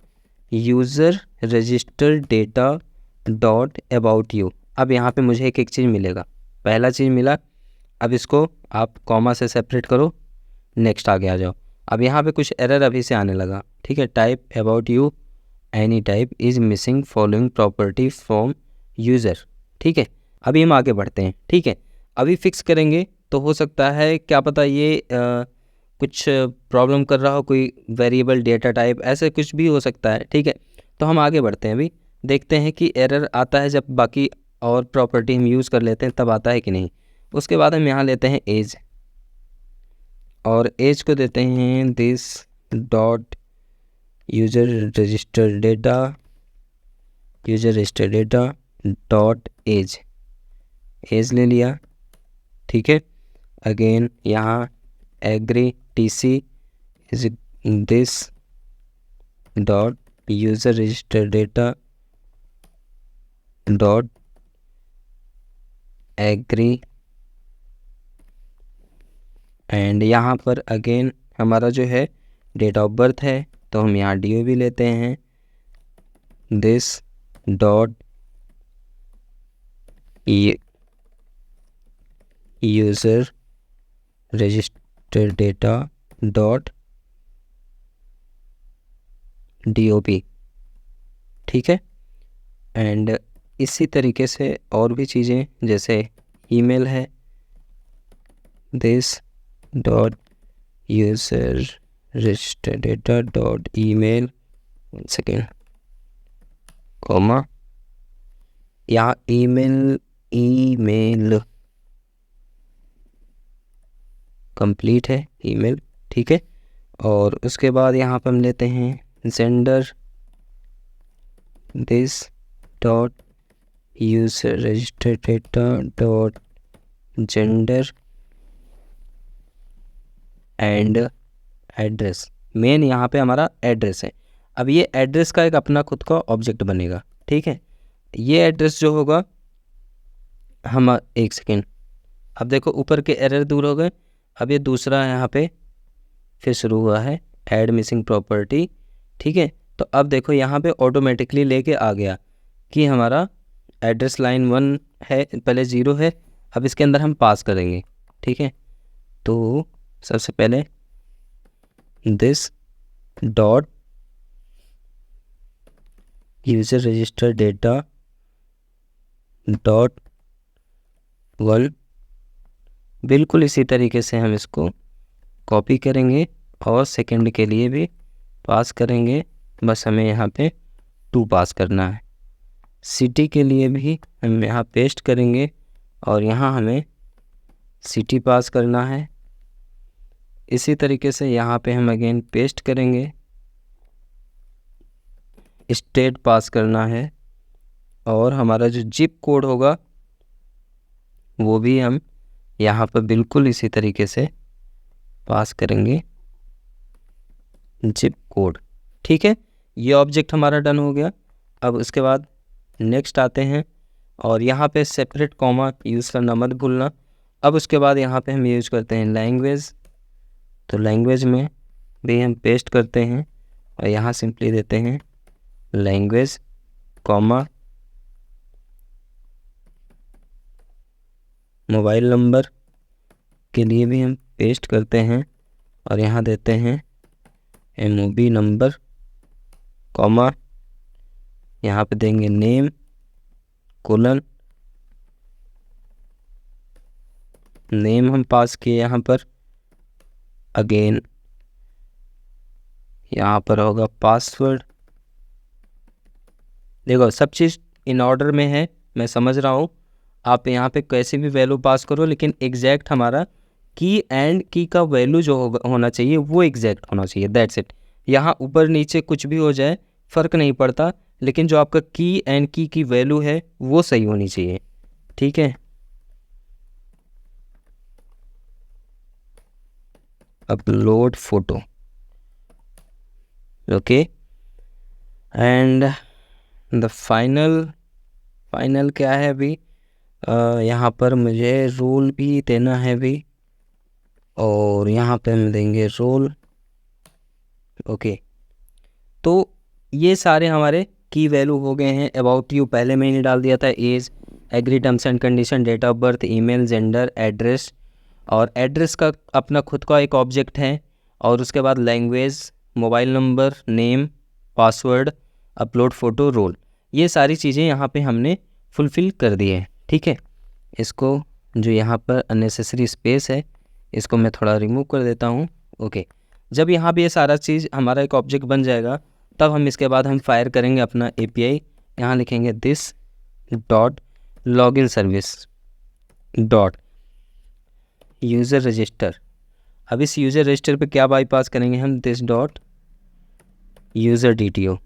A: user register data dot about you. अब यहाँ पे मुझे एक एक चीज़ मिलेगा, पहला चीज़ मिला, अब इसको आप कॉमा से सेपरेट करो, नेक्स्ट आगे आ जाओ। अब यहाँ पे कुछ एरर अभी से आने लगा। ठीक है, type about you any type is missing following property from user. ठीक है, अभी हम आगे बढ़ते हैं, ठीक है। अभी फिक्स करेंगे तो हो सकता है क्या पता ये कुछ प्रॉब्लम कर रहा हो, कोई वेरिएबल डेटा टाइप ऐसे कुछ भी हो सकता है, ठीक है। तो हम आगे बढ़ते हैं, अभी देखते हैं कि एरर आता है जब बाकी और प्रॉपर्टी हम यूज़ कर लेते हैं तब आता है कि नहीं। उसके बाद हम यहाँ लेते हैं एज, और एज को देते हैं this dot user register data dot age ले लिया, ठीक है। अगेन यहाँ agree TC is this dot user register data dot agree, and यहाँ पर अगेन हमारा जो है डेट ऑफ बर्थ है तो हम यहाँ DOB भी लेते हैं, this dot user register data dot DOB, ठीक है। एंड इसी तरीके से और भी चीज़ें जैसे ईमेल है, this dot user register data dot email, one second, comma, यहाँ ईमेल कंप्लीट है, ईमेल, ठीक है। और उसके बाद यहाँ पर हम लेते हैं gender, this dot user register data dot gender, and address. Main यहाँ पे हमारा एड्रेस है। अब ये एड्रेस का एक अपना खुद का ऑब्जेक्ट बनेगा, ठीक है। ये एड्रेस जो होगा हम, एक सेकेंड, अब देखो ऊपर के एरर दूर हो गए। अब ये दूसरा यहाँ पे फिर शुरू हुआ है ऐड मिसिंग प्रॉपर्टी, ठीक है। तो अब देखो यहाँ पे ऑटोमेटिकली लेके आ गया कि हमारा एड्रेस लाइन 1 है, पहले 0 है, अब इसके अंदर हम पास करेंगे, ठीक है। तो सबसे पहले this dot user register data dot 1, बिल्कुल इसी तरीके से हम इसको कॉपी करेंगे और सेकंड के लिए भी पास करेंगे, बस हमें यहाँ पे 2 पास करना है। सिटी के लिए भी हम यहाँ पेस्ट करेंगे और यहाँ हमें सिटी पास करना है। इसी तरीके से यहाँ पे हम अगेन पेस्ट करेंगे, स्टेट पास करना है, और हमारा जो जिप कोड होगा वो भी हम यहाँ पर बिल्कुल इसी तरीके से पास करेंगे, जिप कोड, ठीक है। ये ऑब्जेक्ट हमारा डन हो गया। अब उसके बाद नेक्स्ट आते हैं और यहाँ पे सेपरेट कॉमा यूज़ करना मत भूलना। अब उसके बाद यहाँ पे हम यूज़ करते हैं लैंग्वेज, तो लैंग्वेज में भी हम पेस्ट करते हैं और यहाँ सिंपली देते हैं लैंग्वेज कॉमा मोबाइल नंबर के लिए भी हम पेस्ट करते हैं और यहाँ देते हैं MOB नंबर कॉमा, यहाँ पे देंगे नेम कोलन, नेम हम पास किए यहाँ पर, अगेन यहाँ पर होगा पासवर्ड। देखो सब चीज़ इन ऑर्डर में है, मैं समझ रहा हूँ, आप यहाँ पे कैसे भी वैल्यू पास करो, लेकिन एग्जैक्ट हमारा की एंड की का वैल्यू जो होना चाहिए वो एग्जैक्ट होना चाहिए, दैट्स इट। यहाँ ऊपर नीचे कुछ भी हो जाए फ़र्क नहीं पड़ता, लेकिन जो आपका की एंड की वैल्यू है वो सही होनी चाहिए, ठीक है। Upload photo, okay, and the final क्या है अभी, यहाँ पर मुझे रोल भी देना है अभी, और यहाँ पे हम देंगे रोल, ओके। तो ये सारे हमारे की वैल्यू हो गए हैं। अबाउट यू पहले मैंने डाल दिया था, age, agree terms and condition, date of birth, email, gender, address, और एड्रेस का अपना खुद का एक ऑब्जेक्ट है, और उसके बाद language, mobile number, name, password, upload photo, role, ये सारी चीज़ें यहाँ पे हमने फुलफ़िल कर दी है, ठीक है। इसको जो यहाँ पर अननेसेसरी स्पेस है इसको मैं थोड़ा रिमूव कर देता हूँ। ओके, जब यहाँ भी ये सारा चीज़ हमारा एक ऑब्जेक्ट बन जाएगा तब हम इसके बाद हम फायर करेंगे अपना API। यहाँ लिखेंगे this dot login service dot user register. अब इस यूज़र रजिस्टर पे क्या बाईपास करेंगे हम, this dot user DTO,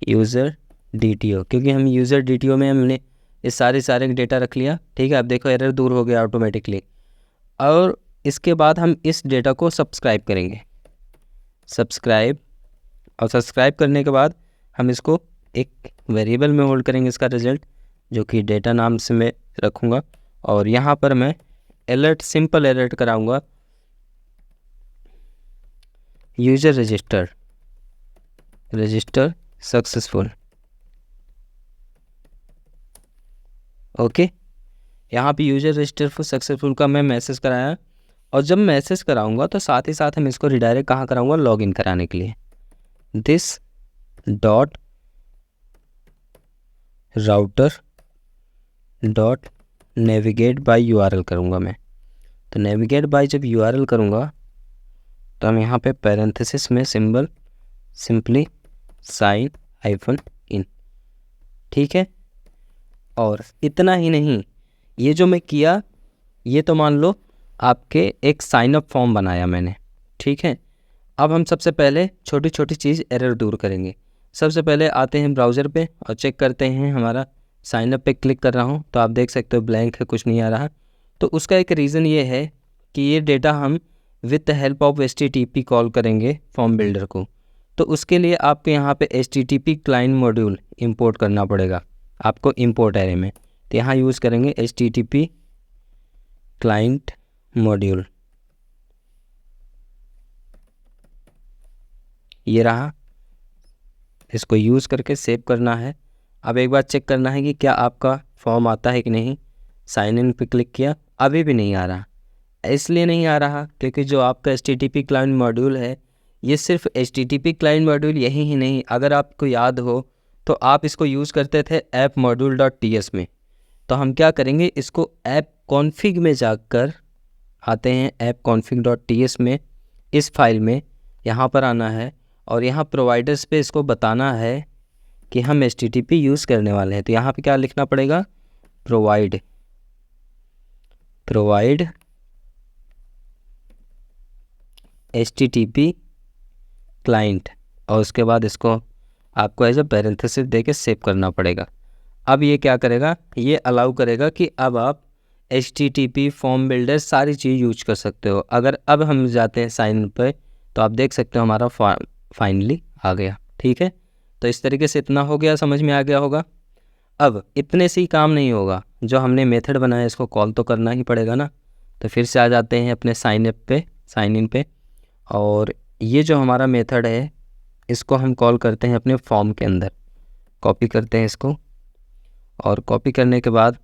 A: user DTO, क्योंकि हम यूज़र DTO में हमने ये सारे डेटा रख लिया। ठीक है, अब देखो एरर दूर हो गया ऑटोमेटिकली। और इसके बाद हम इस डेटा को सब्सक्राइब करेंगे, सब्सक्राइब, और सब्सक्राइब करने के बाद हम इसको एक वेरिएबल में होल्ड करेंगे इसका रिजल्ट, जो कि डेटा नाम से मैं रखूँगा। और यहाँ पर मैं अलर्ट, सिंपल अलर्ट कराऊँगा, यूज़र रजिस्टर सक्सेसफुल। ओके, यहाँ पे यूज़र रजिस्टर फॉर सक्सेसफुल का मैं मैसेज कराया। और जब मैसेज कराऊंगा तो साथ ही साथ हम इसको रिडायरेक्ट कहाँ कराऊंगा, लॉगिन कराने के लिए। This dot router dot navigate by URL करूँगा मैं। तो नेविगेट बाय जब URL करूँगा तो हम यहाँ पे पैरेंथेसिस में सिंबल सिंपली साइन -इन। ठीक है, और इतना ही नहीं, ये जो मैं किया ये तो मान लो आपके एक साइन अप फॉर्म बनाया मैंने। ठीक है, अब हम सबसे पहले छोटी छोटी चीज़ एरर दूर करेंगे। सबसे पहले आते हैं ब्राउज़र पे और चेक करते हैं, हमारा साइन अप पे क्लिक कर रहा हूँ तो आप देख सकते हो ब्लैंक है, कुछ नहीं आ रहा। तो उसका एक रीज़न ये है कि ये डेटा हम with the help of HTTP call करेंगे फॉर्म बिल्डर को। तो उसके लिए आपको यहाँ पे HTTP क्लाइंट मॉड्यूल इंपोर्ट करना पड़ेगा आपको इंपोर्ट एरे में। तो यहाँ यूज़ करेंगे HTTP क्लाइंट मॉड्यूल, ये रहा। इसको यूज़ करके सेव करना है। अब एक बार चेक करना है कि क्या आपका फॉर्म आता है कि नहीं। साइन इन पे क्लिक किया, अभी भी नहीं आ रहा। इसलिए नहीं आ रहा क्योंकि जो आपका HTTP क्लाइंट मॉड्यूल है, ये सिर्फ HTTP क्लाइंट मॉड्यूल यही ही नहीं, अगर आपको याद हो तो आप इसको यूज़ करते थे ऐप मॉड्यूल .ts में। तो हम क्या करेंगे, इसको ऐप कॉन्फ़िग में जाकर आते हैं, ऐप config.ts में, इस फाइल में यहाँ पर आना है और यहाँ प्रोवाइडर्स पे इसको बताना है कि हम HTTP यूज़ करने वाले हैं। तो यहाँ पे क्या लिखना पड़ेगा, प्रोवाइड HTTP क्लाइंट, और उसके बाद इसको आपको एज अ पैरेंथेसिस दे के सेव करना पड़ेगा। अब ये क्या करेगा, ये अलाउ करेगा कि अब आप HTTP फॉर्म बिल्डर सारी चीज़ यूज कर सकते हो। अगर अब हम जाते हैं साइन पे तो आप देख सकते हो हमारा फाइनली आ गया। ठीक है, तो इस तरीके से इतना हो गया, समझ में आ गया होगा। अब इतने से ही काम नहीं होगा, जो हमने मेथड बनाया इसको कॉल तो करना ही पड़ेगा ना। तो फिर से आ जाते हैं अपने साइन इन पे, और ये जो हमारा मेथड है इसको हम कॉल करते हैं अपने फॉर्म के अंदर। कॉपी करते हैं इसको, और कॉपी करने के बाद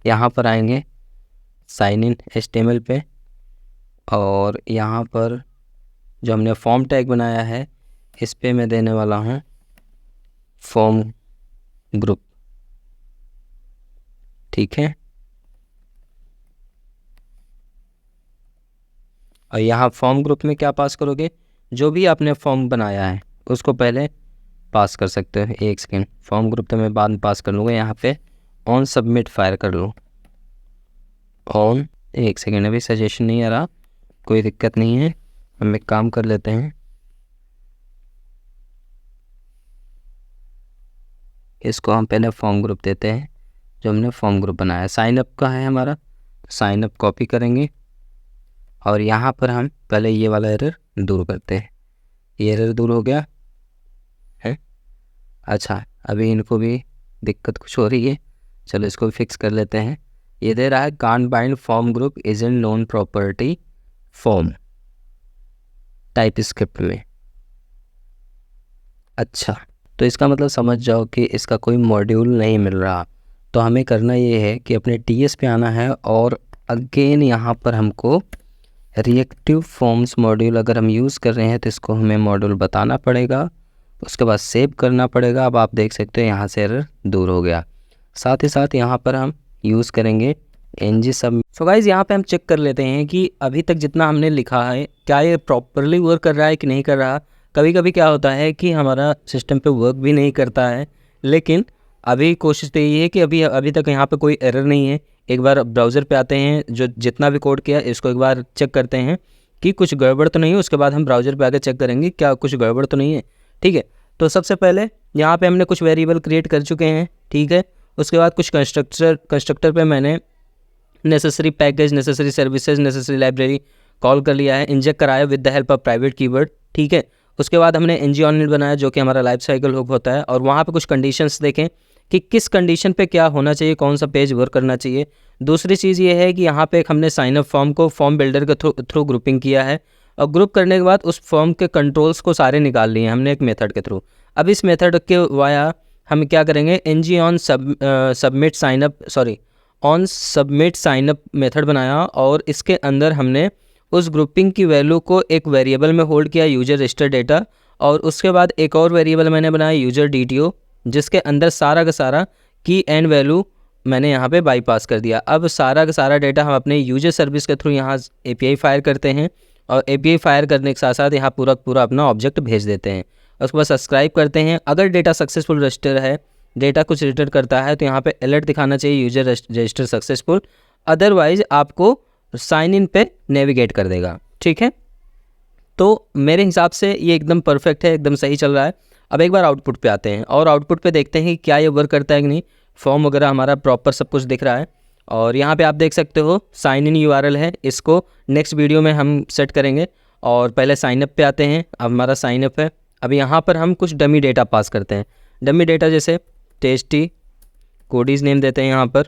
A: यहाँ पर आएंगे साइन इन HTML पे, और यहाँ पर जो हमने फॉर्म टैग बनाया है इस पे मैं देने वाला हूँ फॉर्म ग्रुप। ठीक है, और यहाँ फॉर्म ग्रुप में क्या पास करोगे, जो भी आपने फॉर्म बनाया है उसको पहले पास कर सकते हो। एक सेकेंड, फॉर्म ग्रुप तो मैं बाद में पास कर लूँगा। यहाँ पे ऑन सबमिट फायर कर लो, ऑन, एक सेकेंड अभी सजेशन नहीं आ रहा, कोई दिक्कत नहीं है, हम एक काम कर लेते हैं, इसको हम पहले फॉर्म ग्रुप देते हैं जो हमने फॉर्म ग्रुप बनाया। साइन अप का है हमारा, साइन अप कॉपी करेंगे और यहाँ पर हम पहले ये वाला एरर दूर करते हैं। ये एरर दूर हो गया है। अच्छा, अभी इनको भी दिक्कत कुछ हो रही है, चलो इसको भी फिक्स कर लेते हैं। ये दे रहा है can't bind form group is in non property form type script में। अच्छा, तो इसका मतलब समझ जाओ कि इसका कोई मॉड्यूल नहीं मिल रहा। तो हमें करना ये है कि अपने TS पे आना है और अगेन यहाँ पर हमको रिएक्टिव फॉर्म्स मॉड्यूल अगर हम यूज़ कर रहे हैं तो इसको हमें मॉड्यूल बताना पड़ेगा। उसके बाद सेव करना पड़ेगा। अब आप देख सकते हो यहाँ से एरर दूर हो गया। साथ ही साथ यहाँ पर हम यूज़ करेंगे ng सब। सो गाइज़ यहाँ पे हम चेक कर लेते हैं कि अभी तक जितना हमने लिखा है क्या ये प्रॉपरली वर्क कर रहा है कि नहीं कर रहा। कभी कभी क्या होता है कि हमारा सिस्टम पे वर्क भी नहीं करता है, लेकिन अभी कोशिश तो यही है कि अभी तक यहाँ पे कोई एरर नहीं है। एक बार ब्राउज़र पे आते हैं, जो जितना भी कोड किया इसको एक बार चेक करते हैं कि कुछ गड़बड़ तो नहीं है। उसके बाद हम ब्राउज़र पे आके चेक करेंगे क्या कुछ गड़बड़ तो नहीं है। ठीक है, तो सबसे पहले यहाँ पे हमने कुछ वेरिएबल क्रिएट कर चुके हैं। ठीक है, उसके बाद कुछ कंस्ट्रक्टर पे मैंने necessary package, necessary services, necessary library call कर लिया है, इंजेक्ट कराया with the help of private keyword. ठीक है, उसके बाद हमने ng ऑनलाइन बनाया जो कि हमारा लाइफ साइकिल हुक होता है, और वहाँ पे कुछ कंडीशंस देखें कि किस कंडीशन पे क्या होना चाहिए, कौन सा पेज वर्क करना चाहिए। दूसरी चीज़ ये है कि यहाँ पे एक हमने साइनअप फॉर्म को फॉर्म बिल्डर के थ्रू ग्रुपिंग किया है, और ग्रुप करने के बाद उस फॉर्म के कंट्रोल्स को सारे निकाल लिए हैं हमने एक मेथड के थ्रू। अब इस मेथड के वाया हम क्या करेंगे, ng on submit signup method बनाया, और इसके अंदर हमने उस ग्रुपिंग की वैल्यू को एक वेरिएबल में होल्ड किया, यूजर रजिस्टर डेटा, और उसके बाद एक और वेरिएबल मैंने बनाया यूजर DTO, जिसके अंदर सारा का सारा की एंड वैल्यू मैंने यहाँ पे बाईपास कर दिया। अब सारा का सारा डेटा हम अपने यूजर सर्विस के थ्रू यहाँ API फायर करते हैं, और API फायर करने के साथ साथ यहाँ पूरा अपना ऑब्जेक्ट भेज देते हैं। उसके बाद सब्सक्राइब करते हैं। अगर डेटा सक्सेसफुल रजिस्टर है, डेटा कुछ रिटर्न करता है, तो यहाँ पे अलर्ट दिखाना चाहिए यूजर रजिस्टर सक्सेसफुल, अदरवाइज आपको साइन इन पे नेविगेट कर देगा। ठीक है, तो मेरे हिसाब से ये एकदम परफेक्ट है, एकदम सही चल रहा है। अब एक बार आउटपुट पे आते हैं और आउटपुट पे देखते हैं क्या ये वर्क करता है कि नहीं। फॉर्म वगैरह हमारा प्रॉपर सब कुछ दिख रहा है, और यहाँ पे आप देख सकते हो साइन इन URL है, इसको नेक्स्ट वीडियो में हम सेट करेंगे। और पहले साइनअप पे आते हैं। अब हमारा साइनअप है। अब यहाँ पर हम कुछ डमी डेटा पास करते हैं। डमी डेटा जैसे टेस्टी कोडीज़ नेम देते हैं, यहाँ पर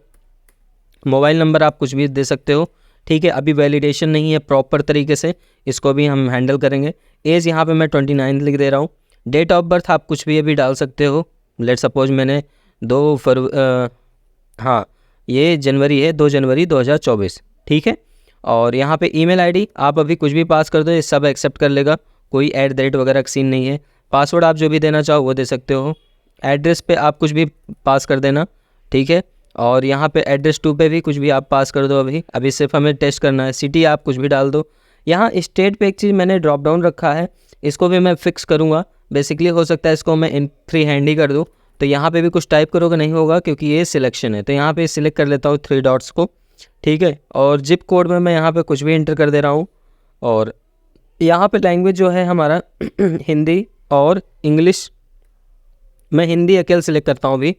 A: मोबाइल नंबर आप कुछ भी दे सकते हो। ठीक है, अभी वैलिडेशन नहीं है प्रॉपर तरीके से, इसको भी हम हैंडल करेंगे। एज यहाँ पे मैं 29 लिख दे रहा हूँ। डेट ऑफ बर्थ आप कुछ भी अभी डाल सकते हो। लेट सपोज मैंने 2 जनवरी है, 2 जनवरी 2024। ठीक है, और यहाँ पे ईमेल आईडी आप अभी कुछ भी पास कर दो, ये सब एक्सेप्ट कर लेगा, कोई @ वगैरह का सीन नहीं है। पासवर्ड आप जो भी देना चाहो वो दे सकते हो। एड्रेस पे आप कुछ भी पास कर देना। ठीक है, और यहाँ पे एड्रेस 2 पे भी कुछ भी आप पास कर दो। अभी सिर्फ हमें टेस्ट करना है। सिटी आप कुछ भी डाल दो। यहाँ स्टेट पे एक चीज़ मैंने ड्रॉप डाउन रखा है, इसको भी मैं फिक्स करूँगा। बेसिकली हो सकता है इसको मैं इन फ्री हैंड ही कर दूँ, तो यहाँ पे भी कुछ टाइप करोगे नहीं होगा क्योंकि ये सिलेक्शन है। तो यहाँ पे सिलेक्ट कर लेता हूँ 3 डॉट्स को। ठीक है, और जिप कोड में मैं यहाँ पे कुछ भी इंटर कर दे रहा हूँ, और यहाँ पे लैंग्वेज जो है हमारा हिंदी और इंग्लिश, मैं हिंदी अकेले सिलेक्ट करता हूँ अभी।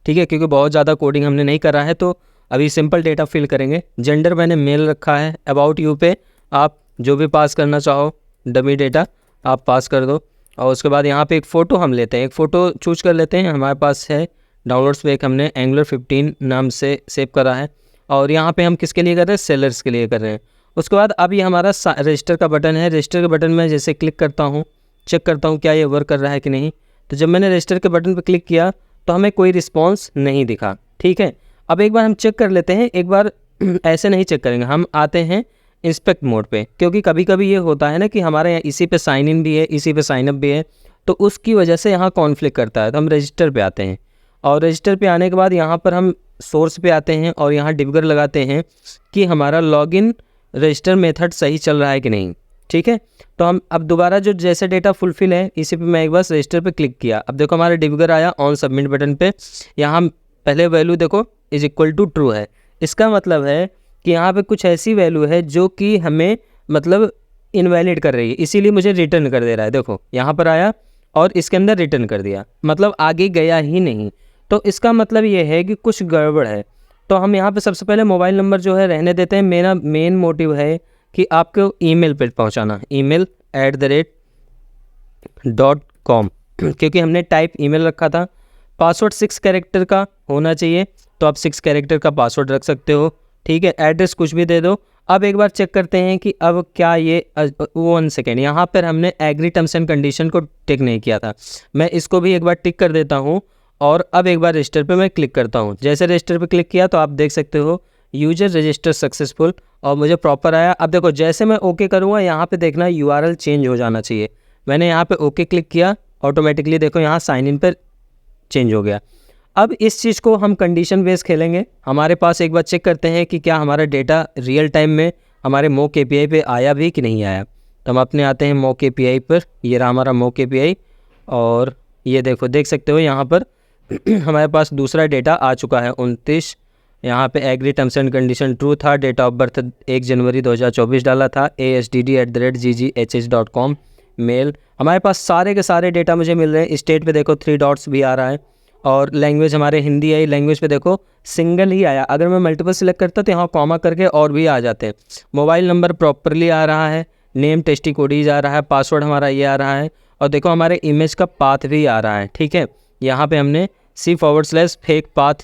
A: ठीक है, क्योंकि बहुत ज़्यादा कोडिंग हमने नहीं करा है, तो अभी सिंपल डेटा फिल करेंगे। जेंडर मैंने मेल रखा है। अबाउट यू पे आप जो भी पास करना चाहो डमी डेटा आप पास कर दो। और उसके बाद यहाँ पे एक फ़ोटो हम लेते हैं, एक फ़ोटो चूज कर लेते हैं। हमारे पास है डाउनलोड्स पे एक हमने एंगुलर 15 नाम से सेव करा है, और यहाँ पे हम किसके लिए कर रहे हैं, सेलर्स के लिए कर रहे हैं। उसके बाद अब ये हमारा रजिस्टर का बटन है। रजिस्टर के बटन में जैसे क्लिक करता हूँ, चेक करता हूँ क्या ये वर्क कर रहा है कि नहीं। तो जब मैंने रजिस्टर के बटन पर क्लिक किया तो हमें कोई रिस्पॉन्स नहीं दिखा। ठीक है, अब एक बार हम चेक कर लेते हैं। एक बार ऐसे नहीं चेक करेंगे, हम आते हैं इंस्पेक्ट मोड पे, क्योंकि कभी कभी ये होता है ना कि हमारे यहाँ इसी पे साइन इन भी है, इसी पे साइन अप भी है, तो उसकी वजह से यहाँ कॉन्फ्लिक्ट करता है। तो हम रजिस्टर पे आते हैं, और रजिस्टर पे आने के बाद यहाँ पर हम सोर्स पे आते हैं, और यहाँ डिबगर लगाते हैं कि हमारा लॉगिन रजिस्टर मेथड सही चल रहा है कि नहीं। ठीक है, तो हम अब दोबारा जो जैसे डेटा फुलफिल है इसी पे मैं एक बार रजिस्टर पे क्लिक किया। अब देखो हमारा डिबगर आया ऑन सबमिट बटन पे। यहाँ पहले वैल्यू देखो = ट्रू है। इसका मतलब है कि यहाँ पे कुछ ऐसी वैल्यू है जो कि हमें मतलब इनवैलिड कर रही है, इसीलिए मुझे रिटर्न कर दे रहा है। देखो यहाँ पर आया और इसके अंदर रिटर्न कर दिया, मतलब आगे गया ही नहीं। तो इसका मतलब ये है कि कुछ गड़बड़ है। तो हम यहाँ पे सबसे पहले मोबाइल नंबर जो है रहने देते हैं। मेरा मेन मोटिव है कि आपको ईमेल पे पहुँचाना, email@.com, क्योंकि हमने टाइप ईमेल रखा था। पासवर्ड 6 कैरेक्टर का होना चाहिए, तो आप 6 कैरेक्टर का पासवर्ड रख सकते हो। ठीक है, एड्रेस कुछ भी दे दो। अब एक बार चेक करते हैं कि अब क्या ये 1 सेकेंड, यहाँ पर हमने एग्री टर्म्स एंड कंडीशन को टिक नहीं किया था। मैं इसको भी एक बार टिक कर देता हूँ, और अब एक बार रजिस्टर पे मैं क्लिक करता हूँ। जैसे रजिस्टर पे क्लिक किया तो आप देख सकते हो यूजर रजिस्टर सक्सेसफुल, और मुझे प्रॉपर आया। अब देखो जैसे मैं ओके करूँगा यहाँ पे देखना URL चेंज हो जाना चाहिए। मैंने यहाँ पे ओके क्लिक किया ऑटोमेटिकली देखो यहाँ साइन इन पर चेंज हो गया। अब इस चीज़ को हम कंडीशन बेस खेलेंगे। हमारे पास एक बार चेक करते हैं कि क्या हमारा डेटा रियल टाइम में हमारे मोक API पे आया भी कि नहीं आया। तो हम अपने आते हैं मोक API पर, ये रहा हमारा मोक API और ये देखो देख सकते हो यहाँ पर हमारे पास दूसरा डेटा आ चुका है 29। यहाँ पे agree terms and condition true था, डेट ऑफ बर्थ 1 जनवरी 2024 डाला था, ASDD@ggh.com मेल। हमारे पास सारे के सारे डेटा मुझे मिल रहे हैं। स्टेट पे देखो 3 डॉट्स भी आ रहा है और लैंग्वेज हमारे हिंदी आई। लैंग्वेज पे देखो सिंगल ही आया, अगर मैं मल्टीपल सिलेक्ट करता तो यहाँ कॉमा करके और भी आ जाते हैं। मोबाइल नंबर प्रॉपरली आ रहा है, नेम टेस्टी कोडीज आ रहा है, पासवर्ड हमारा ये आ रहा है और देखो हमारे इमेज का पाथ भी आ रहा है। ठीक है, यहाँ पे हमने C/fake पाथ,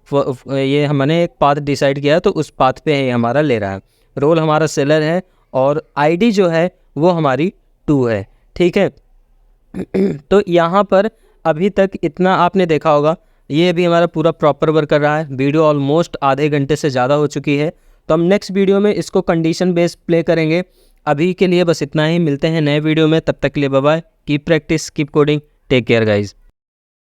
A: ये हमने एक पाथ डिसाइड किया तो उस पाथ पे है हमारा ले रहा है। रोल हमारा सेलर है और आईडी जो है वो हमारी 2 है। ठीक है तो यहाँ पर अभी तक इतना आपने देखा होगा, ये भी हमारा पूरा प्रॉपर वर्क कर रहा है। वीडियो ऑलमोस्ट आधे घंटे से ज़्यादा हो चुकी है, तो हम नेक्स्ट वीडियो में इसको कंडीशन बेस्ड प्ले करेंगे। अभी के लिए बस इतना ही, मिलते हैं नए वीडियो में, तब तक के लिए bye bye. Keep practice, keep coding, take care guys.